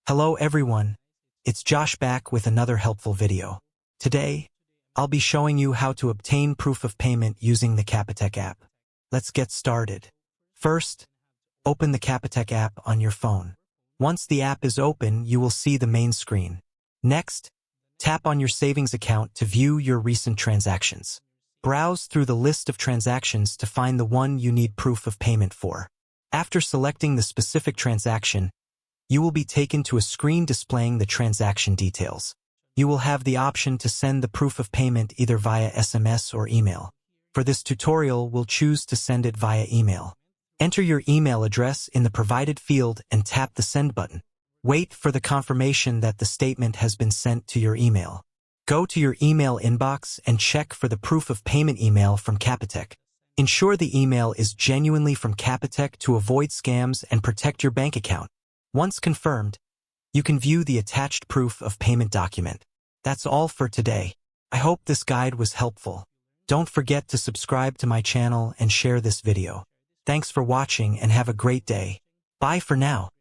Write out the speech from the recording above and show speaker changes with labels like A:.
A: Hello everyone, it's Josh back with another helpful video. Today, I'll be showing you how to obtain proof of payment using the Capitec app. Let's get started. First, open the Capitec app on your phone. Once the app is open, you will see the main screen. Next, tap on your savings account to view your recent transactions. Browse through the list of transactions to find the one you need proof of payment for. After selecting the specific transaction, you will be taken to a screen displaying the transaction details. You will have the option to send the proof of payment either via SMS or email. For this tutorial, we'll choose to send it via email. Enter your email address in the provided field and tap the send button. Wait for the confirmation that the statement has been sent to your email. Go to your email inbox and check for the proof of payment email from Capitec. Ensure the email is genuinely from Capitec to avoid scams and protect your bank account. Once confirmed, you can view the attached proof of payment document. That's all for today. I hope this guide was helpful. Don't forget to subscribe to my channel and share this video. Thanks for watching and have a great day. Bye for now.